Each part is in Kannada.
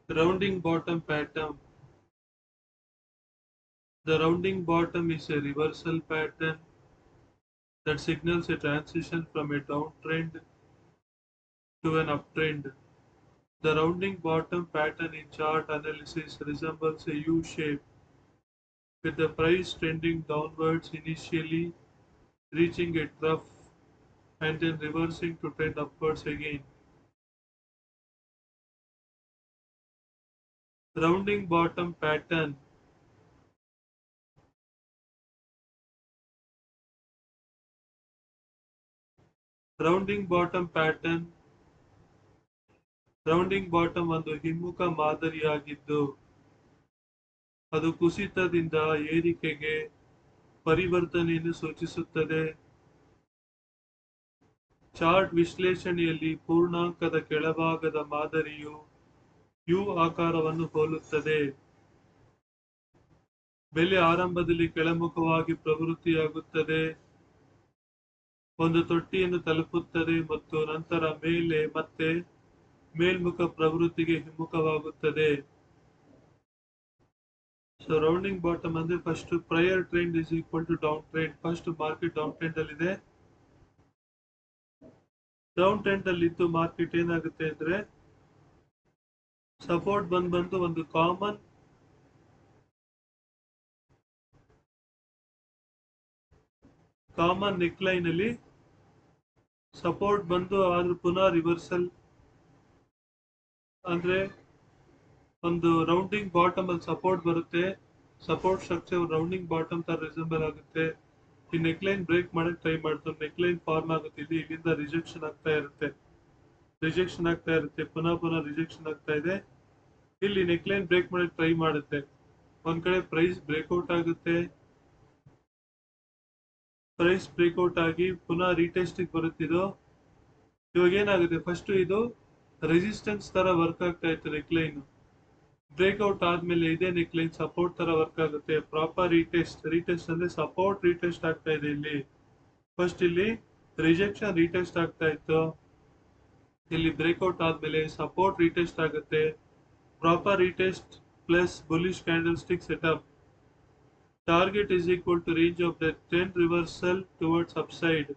Rounding bottom pattern. The rounding bottom is a reversal pattern that signals a transition from a downtrend to an uptrend. The rounding bottom pattern in chart analysis resembles a U shape, with the price trending downwards initially, reaching a trough and then reversing to trend upwards again. Rounding bottom pattern. Rounding bottom pattern. Rounding bottom ಒಂದು ಹಿಮ್ಮುಖ ಮಾದರಿಯಾಗಿದ್ದು ಅದು ಕುಸಿತದಿಂದ ಏರಿಕೆಗೆ ಪರಿವರ್ತನೆಯನ್ನು ಸೂಚಿಸುತ್ತದೆ. ಚಾರ್ಟ್ ವಿಶ್ಲೇಷಣೆಯಲ್ಲಿ ಪೂರ್ಣಾಂಕದ ಕೆಳಭಾಗದ ಮಾದರಿಯು ಯು ಆಕಾರವನ್ನು ಹೋಲುತ್ತದೆ. ಬೆಲೆ ಆರಂಭದಲ್ಲಿ ಕೆಳಮುಖವಾಗಿ ಪ್ರವೃತ್ತಿಯಾಗುತ್ತದೆ, ಒಂದು ತೊಟ್ಟಿಯನ್ನು ತಲುಪುತ್ತದೆ ಮತ್ತು ನಂತರ ಮೇಲೆ ಮತ್ತೆ ಮೇಲ್ಮುಖ ಪ್ರವೃತ್ತಿಗೆ ಹಿಮ್ಮುಖವಾಗುತ್ತದೆ. ಸೊ ರೌಂಡಿಂಗ್ ಬಾಟಮ್ ಅಂದ್ರೆ first prior trend is equal to down trend. First market down trend ಅಲ್ಲಿ ಇದೆ. ಡೌನ್ ಟ್ರೆಂಡ್ ಅಲ್ಲಿ ಇದ್ದು ಮಾರ್ಕೆಟ್ ಏನಾಗುತ್ತೆ ಅಂದ್ರೆ ಸಪೋರ್ಟ್ ಬಂದು ಒಂದು ಕಾಮನ್ ನೆಕ್ಲೈನ್ ಅಲ್ಲಿ ಸಪೋರ್ಟ್ ಬಂದು ಆದ್ರೂ ಪುನಃ ರಿವರ್ಸಲ್ ಅಂದ್ರೆ ಒಂದು ರೌಂಡಿಂಗ್ ಬಾಟಮ್ ಅಲ್ಲಿ ಸಪೋರ್ಟ್ ಬರುತ್ತೆ. ಸಪೋರ್ಟ್ ಸ್ಟ್ರಕ್ಚರ್ ರೌಂಡಿಂಗ್ ಬಾಟಮ್ ತರ ರಿಸೆಂಬಲ್ ಆಗುತ್ತೆ. ಈ ನೆಕ್ಲೈನ್ ಬ್ರೇಕ್ ಮಾಡಕ್ ಟ್ರೈ ಮಾಡ್ತಾರೆ, ನೆಕ್ಲೈನ್ ಫಾರ್ಮ್ ಆಗುತ್ತೆ, ಇಲ್ಲಿಂದ ರಿಜೆಕ್ಷನ್ ಆಗ್ತಾ ಇರುತ್ತೆ, ಪುನಃ ರಿಜೆಕ್ಷನ್ ಆಗ್ತಾ ಇದೆ. ಇಲ್ಲಿ ನೆಕ್ಲೈನ್ ಬ್ರೇಕ್ ಮಾಡಕ್ ಟ್ರೈ ಮಾಡುತ್ತೆ. ಒಂದ್ ಕಡೆ ಪ್ರೈಸ್ ಬ್ರೇಕ್ಔಟ್ ಆಗುತ್ತೆ, ಪ್ರೈಸ್ ಬ್ರೇಕ್ಔಟ್ ಆಗಿ ಪುನಃ ರೀಟೆಸ್ಟಿಗೆ ಬರುತ್ತಿದ್ದು. ಇವಾಗ ಏನಾಗುತ್ತೆ, ಫಸ್ಟ್ ಇದು ರೆಸಿಸ್ಟೆನ್ಸ್ ತರ ವರ್ಕ್ ಆಗ್ತಾ ಇತ್ತು ನೆಕ್ಲೈನ್. ಬ್ರೇಕ್ಔಟ್ ಆದ್ಮೇಲೆ ಇದೇ ನೆಕ್ಲೈನ್ ಸಪೋರ್ಟ್ ತರ ವರ್ಕ್ ಆಗುತ್ತೆ. ಪ್ರಾಪರ್ ರೀಟೆಸ್ಟ್ ಅಂದ್ರೆ ಸಪೋರ್ಟ್ ರೀಟೆಸ್ಟ್ ಆಗ್ತಾ ಇದೆ. ಇಲ್ಲಿ ಫಸ್ಟ್ ಇಲ್ಲಿ ರಿಜೆಕ್ಷನ್ ರೀಟೆಸ್ಟ್ ಆಗ್ತಾ ಇತ್ತು, ಇಲ್ಲಿ ಬ್ರೇಕ್ಔಟ್ ಆದ್ಮೇಲೆ ಸಪೋರ್ಟ್ ರೀಟೆಸ್ಟ್ ಆಗುತ್ತೆ. Proper retest plus bullish candlestick setup. Target is equal to range of the trend reversal towards upside.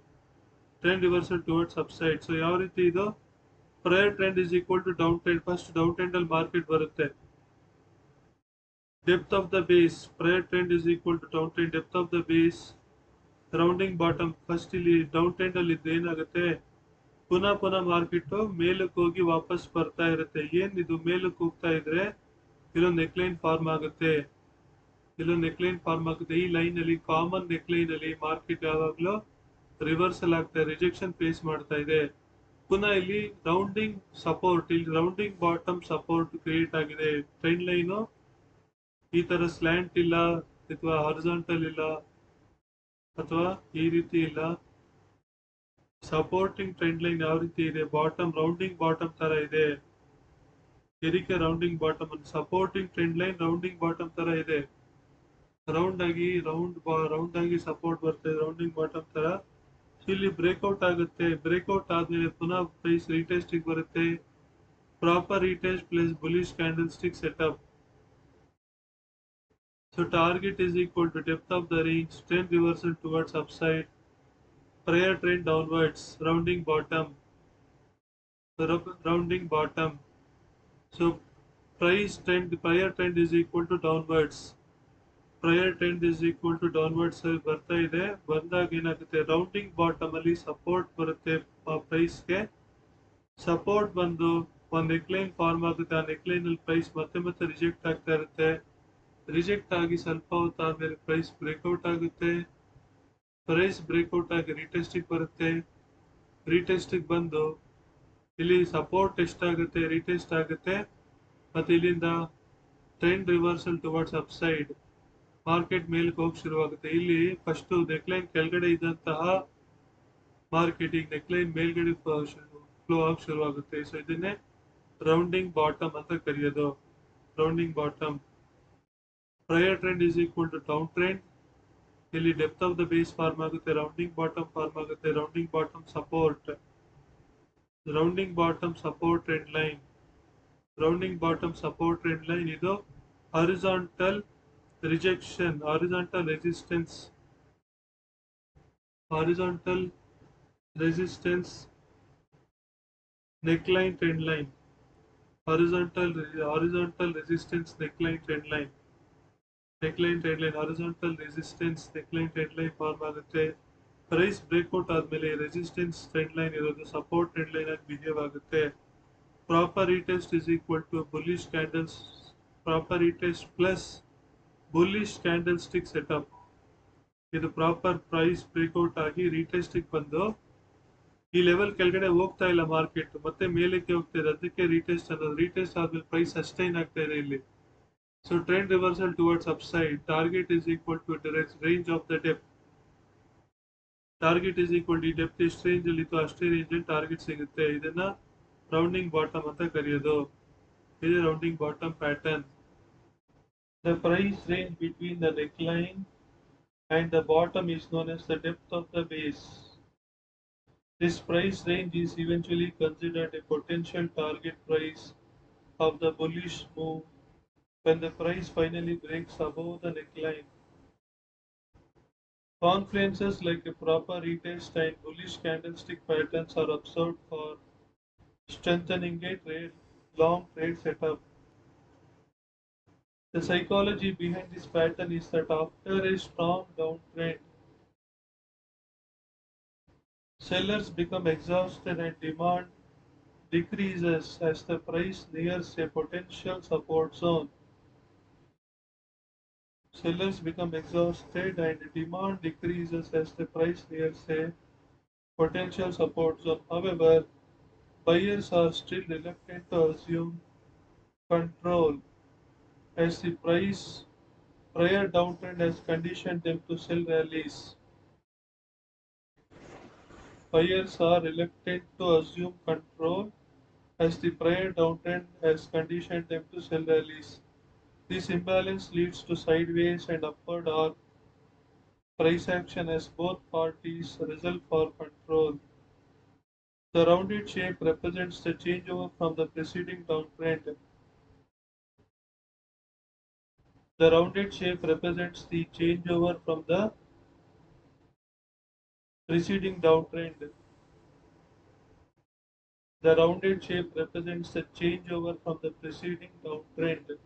So ಯಾವ ರೀತಿ ಇದು prior trend is equal to down trend. First down trend ಅಲ್ಲಿ ಮಾರ್ಕೆಟ್ ಬರುತ್ತೆ. Depth of the base, prior trend is equal to down trend. Depth of the base rounding bottom. First ಇಲ್ಲಿ ಡೌನ್ ಟ್ರೆಂಡ್ ಅಲ್ಲಿ ಏನಾಗುತ್ತೆ, ಪುನಃ ಮಾರ್ಕೆಟ್ ಮೇಲಕ್ಕೆ ಹೋಗಿ ವಾಪಸ್ ಬರ್ತಾ ಇರುತ್ತೆ. ಏನ್ ಇದು ಮೇಲಕ್ಕೆ ಹೋಗ್ತಾ ಇದ್ರೆ ಇಲ್ಲೊಂದು ನೆಕ್ಲೈನ್ ಫಾರ್ಮ್ ಆಗುತ್ತೆ. ಈ ಲೈನ್ ಅಲ್ಲಿ ಕಾಮನ್ ನೆಕ್ಲೈನ್ ಅಲ್ಲಿ ಮಾರ್ಕೆಟ್ ಯಾವಾಗ್ಲೂ ರಿವರ್ಸಲ್ ಆಗ್ತಾ ಇದೆ, ರಿಜೆಕ್ಷನ್ ಫೇಸ್ ಮಾಡ್ತಾ ಇದೆ. ಪುನಃ ಇಲ್ಲಿ ರೌಂಡಿಂಗ್ ಸಪೋರ್ಟ್, ಇಲ್ಲಿ ರೌಂಡಿಂಗ್ ಬಾಟಮ್ ಸಪೋರ್ಟ್ ಕ್ರಿಯೇಟ್ ಆಗಿದೆ. ಟ್ರೆಂಡ್ ಲೈನ್ ಈ ತರ ಸ್ಲ್ಯಾಂಟ್ ಇಲ್ಲ, ಅಥವಾ ಹಾರಿಜಾಂಟಲ್ ಇಲ್ಲ, ಅಥವಾ ಈ ರೀತಿ ಇಲ್ಲ. ಸಪೋರ್ಟಿಂಗ್ ಟ್ರೆಂಡ್ ಲೈನ್ ಯಾವ ರೀತಿ ಇದೆ, ಬಾಟಮ್ ರೌಂಡಿಂಗ್ ಬಾಟಮ್ ತರ ಇದೆ. ಇದಕ್ಕೆ rounding bottom. Supporting trend line rounding bottom ತರ ಇದೆ. ರೌಂಡ್ ಆಗಿ ಸಪೋರ್ಟ್ ಬರ್ತದೆ, ರೌಂಡಿಂಗ್ ಬಾಟಮ್ ತರ. ಇಲ್ಲಿ ಬ್ರೇಕ್ಔಟ್ ಆಗುತ್ತೆ, ಬ್ರೇಕ್ಔಟ್ ಆದ್ಮೇಲೆ ಪುನಃ ಪ್ರೈಸ್ ರೀಟೆಸ್ಟಿಗೆ ಬರುತ್ತೆ. Proper retest plus bullish candlestick setup. So target is equal to depth of the range, trend reversal towards upside, prior trend downwards, rounding bottom. So prior trend is equal to downwards. ಬರ್ತಾ ಇದೆ. ಬಂದಾಗ ಏನಾಗುತ್ತೆ, ರೌಂಡಿಂಗ್ ಬಾಟಮ್ ಅಲ್ಲಿ ಸಪೋರ್ಟ್ ಬರುತ್ತೆ. ಪ್ರೈಸ್ಗೆ ಸಪೋರ್ಟ್ ಬಂದು ಒಂದು ನೆಕ್ಲೈನ್ ಫಾರ್ಮ್ ಆಗುತ್ತೆ. ಆ ನೆಕ್ಲೈನ್ ಅಲ್ಲಿ ಪ್ರೈಸ್ ಮತ್ತೆ ರಿಜೆಕ್ಟ್ ಆಗ್ತಾ ಇರುತ್ತೆ. ರಿಜೆಕ್ಟ್ ಆಗಿ ಸ್ವಲ್ಪ ಹೊತ್ತಾದ್ಮೇಲೆ ಪ್ರೈಸ್ ಬ್ರೇಕ್ಔಟ್ ಆಗುತ್ತೆ. ಪ್ರೈಸ್ ಬ್ರೇಕ್ಔಟ್ ಆಗಿ ರೀಟೆಸ್ಟಿಗೆ ಬರುತ್ತೆ. ರೀಟೆಸ್ಟಿಗೆ ಬಂದು ಇಲ್ಲಿ ಸಪೋರ್ಟ್ ಎಷ್ಟಾಗುತ್ತೆ, ರೀಟೆಸ್ಟ್ ಆಗುತ್ತೆ. ಮತ್ತೆ ಇಲ್ಲಿಂದ trend reversal towards upside, market ಮೇಲ್ಗೆ ಹೋಗಿ ಶುರುವಾಗುತ್ತೆ. ಇಲ್ಲಿ ಫಸ್ಟ್ ನೆಕ್ಲೈನ್ ಕೆಳಗಡೆ ಇದ್ದಂತಹ ಮಾರ್ಕೆಟ್ ಈಗ ನೆಕ್ಲೈನ್ ಮೇಲ್ಗಡೆ ಫ್ಲೋ ಆಗಿ ಶುರುವಾಗುತ್ತೆ. ಸೊ ಇದನ್ನೇ ರೌಂಡಿಂಗ್ ಬಾಟಮ್ ಅಂತ ಕರೆಯೋದು. Rounding bottom. Prior trend is equal to down trend. ಇಲ್ಲಿ depth of the base form ಆಗುತ್ತೆ, ರೌಂಡಿಂಗ್ ಬಾಟಮ್ ಫಾರ್ಮ್ ಆಗುತ್ತೆ. Rounding bottom support trend line. Rounding bottom support trend line, ಇದು horizontal rejection, horizontal resistance neckline trend line, horizontal resistance neckline trend line, horizontal resistance neckline trend line form ಆಗುತ್ತೆ. ಪ್ರೈಸ್ ಬ್ರೇಕ್ಔಟ್ ಆದ್ಮೇಲೆ ರೆಸಿಸ್ಟೆನ್ಸ್ ಟ್ರೆಂಡ್ ಲೈನ್ ಇರೋದು ಸಪೋರ್ಟ್ ಟ್ರೆಂಡ್ ಲೈನ್ ಆಗಿ ಬಿಹೇವ್ ಆಗುತ್ತೆ. Proper retest is equal to bullish candles, proper retest plus bullish candlestick setup. ಇದು ಪ್ರಾಪರ್ ಪ್ರೈಸ್ ಬ್ರೇಕ್ಔಟ್ ಆಗಿ ರಿಟೆಸ್ಟಿಗೆ ಬಂದು ಈ ಲೆವೆಲ್ ಕೆಳಗಡೆ ಹೋಗ್ತಾ ಇಲ್ಲ ಮಾರ್ಕೆಟ್, ಮತ್ತೆ ಮೇಲಕ್ಕೆ ಹೋಗ್ತಾ ಇದೆ, ಅದಕ್ಕೆ ರಿಟೆಸ್ಟ್ ಅನ್ನೋದು. ರಿಟೆಸ್ಟ್ ಆದ್ಮೇಲೆ ಪ್ರೈಸ್ ಸಸ್ಟೈನ್ ಆಗ್ತಾ ಇದೆ ಇಲ್ಲಿ. So trend reversal towards upside. Target is equal to range of the depth. Target is equal to depth ಎಷ್ಟು ರೇಂಜ್ ಅಲ್ಲಿ ಇತ್ತು ಅಷ್ಟೇ ರೇಂಜ್ ಅಲ್ಲಿ ಟಾರ್ಗೆಟ್ ಸಿಗುತ್ತೆ. ಇದನ್ನ ರೌಂಡಿಂಗ್ ಬಾಟಮ್ ಅಂತ ಕರೆಯೋದು. ಇದು rounding bottom pattern. The price range between the neckline and the bottom is known as the depth of the base. This price range is eventually considered a potential target price of the bullish move when the price finally breaks above the neckline. Confluences like a proper retest and bullish candlestick patterns are observed for strengthening a long trade setup. The psychology behind this pattern is that after a strong downtrend, sellers become exhausted and demand decreases as the price nears a potential support zone. Sellers become exhausted and demand decreases as the price nears a potential support zone. However, buyers are still reluctant to assume control as the prior downtrend has conditioned them to sell rallies. Buyers are reluctant to assume control as the prior downtrend has conditioned them to sell rallies. This imbalance leads to sideways and upward arc price action as both parties wrestle for control. The rounded shape represents the changeover from the preceding downtrend. The rounded shape represents the changeover from the preceding downtrend. The rounded shape represents the changeover from the preceding downtrend.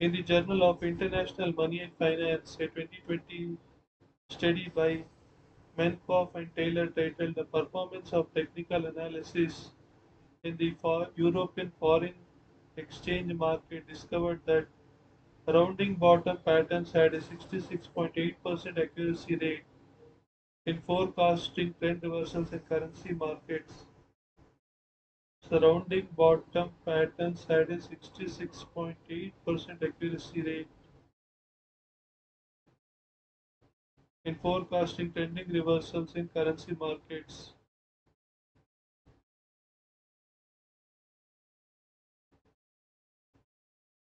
In the Journal of International Money and Finance, a 2020 study by Menkoff and Taylor titled "The Performance of Technical Analysis in the European Foreign Exchange Market" discovered that rounding bottom patterns had a 66.8% accuracy rate in forecasting trend reversals in currency markets. Surrounding bottom patterns had a 66.8% accuracy rate in forecasting trending reversals in currency markets.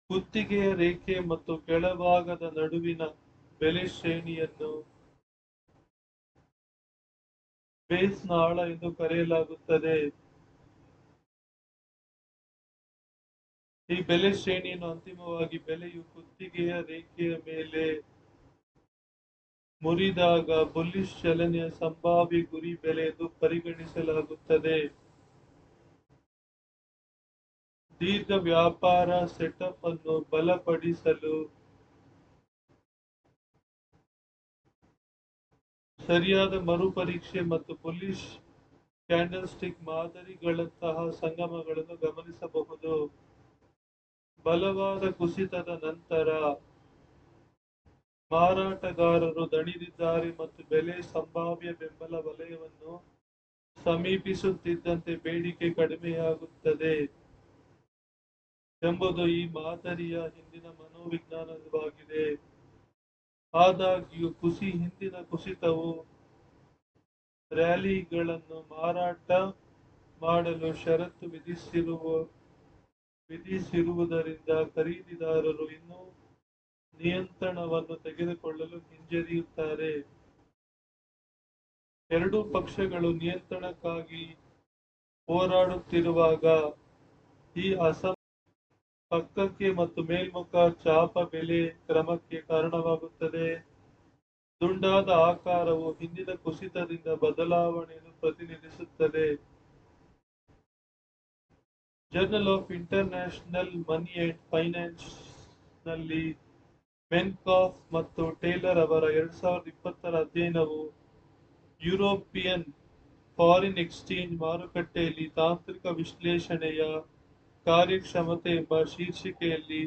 ಕುತ್ತಿಗೆಯ ರೇಖೆ ಮತ್ತು ಕೆಳಭಾಗದ ನಡುವಿನ ಬೆಲೆ ಶ್ರೇಣಿಯನ್ನು ಬೇಸ್ನ ಆಳ ಎಂದು ಕರೆಯಲಾಗುತ್ತದೆ. ಈ ಬೆಲೆ ಶ್ರೇಣಿಯನ್ನು ಅಂತಿಮವಾಗಿ ಬೆಲೆಯು ಕುತ್ತಿಗೆಯ ರೇಖೆಯ ಮೇಲೆ ಮುರಿದಾಗ ಬುಲ್ಲಿಶ್ ಚಲನೆಯ ಸಂಭಾವ್ಯ ಗುರಿ ಬೆಲೆ ಎಂದು ಪರಿಗಣಿಸಲಾಗುತ್ತದೆ. ದೀರ್ಘ ವ್ಯಾಪಾರ ಸೆಟಪ್ ಅನ್ನು ಬಲಪಡಿಸಲು ಸರಿಯಾದ ಮರುಪರೀಕ್ಷೆ ಮತ್ತು ಬುಲ್ಲಿಶ್ ಕ್ಯಾಂಡಲ್ಸ್ಟಿಕ್ ಮಾದರಿಗಳಂತಹ ಸಂಗಮಗಳನ್ನು ಗಮನಿಸಬಹುದು. ಬಲವಾದ ಕುಸಿತದ ನಂತರ ಮಾರಾಟಗಾರರು ದಣಿದಿದ್ದಾರೆ ಮತ್ತು ಬೆಲೆ ಸಂಭಾವ್ಯ ಬೆಂಬಲ ವಲಯವನ್ನು ಸಮೀಪಿಸುತ್ತಿದ್ದಂತೆ ಬೇಡಿಕೆ ಕಡಿಮೆಯಾಗುತ್ತದೆ ಎಂಬುದು ಈ ಮಾದರಿಯ ಹಿಂದಿನ ಮನೋವಿಜ್ಞಾನವಾಗಿದೆ. ಆದಾಗ್ಯೂ ಹಿಂದಿನ ಕುಸಿತವು ರ್ಯಾಲಿಗಳನ್ನು ಮಾರಾಟ ಮಾಡಲು ಷರತ್ತು ವಿಧಿಸಿರುವುದರಿಂದ ಖರೀದಿದಾರರು ಇನ್ನೂ ನಿಯಂತ್ರಣವನ್ನು ತೆಗೆದುಕೊಳ್ಳಲು ಹಿಂಜರಿಯುತ್ತಾರೆ. ಎರಡೂ ಪಕ್ಷಗಳು ನಿಯಂತ್ರಣಕ್ಕಾಗಿ ಹೋರಾಡುತ್ತಿರುವಾಗ ಈ ಪಕ್ಕಕ್ಕೆ ಮತ್ತು ಮೇಲ್ಮುಖ ಚಾಪ ಬೆಲೆ ಕ್ರಮಕ್ಕೆ ಕಾರಣವಾಗುತ್ತದೆ. ದುಂಡಾದ ಆಕಾರವು ಹಿಂದಿನ ಕುಸಿತದಿಂದ ಬದಲಾವಣೆಯನ್ನು ಪ್ರತಿನಿಧಿಸುತ್ತದೆ. Journal of international money and finance ನಲ್ಲಿ ಮೆನ್ಕಾಫ್ ಮತ್ತು ಟೇಲರ್ ಅವರ 2020ರ ಅಧ್ಯಯನವು ಯುರೋಪಿಯನ್ ಫಾರಿನ್ ಎಕ್ಸ್ಚೇಂಜ್ ಮಾರುಕಟ್ಟೆಯಲ್ಲಿ ತಾಂತ್ರಿಕ ವಿಶ್ಲೇಷಣೆಯ ಕಾರ್ಯಕ್ಷಮತೆ ಎಂಬ ಶೀರ್ಷಿಕೆಯಲ್ಲಿ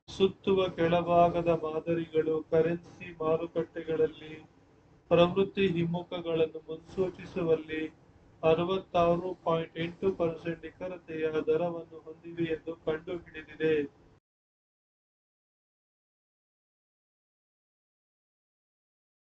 ಸುತ್ತುವ ಕೆಳಭಾಗದ ಮಾದರಿಗಳು ಕರೆನ್ಸಿ ಮಾರುಕಟ್ಟೆಗಳಲ್ಲಿ ಪ್ರವೃತ್ತಿ ಹಿಮ್ಮುಖಗಳನ್ನು ಮುನ್ಸೂಚಿಸುವಲ್ಲಿ 66.8% ನಿಖರತೆಯ ದರವನ್ನು ಹೊಂದಿವೆ ಎಂದು ಕಂಡುಹಿಡಿದಿದೆ.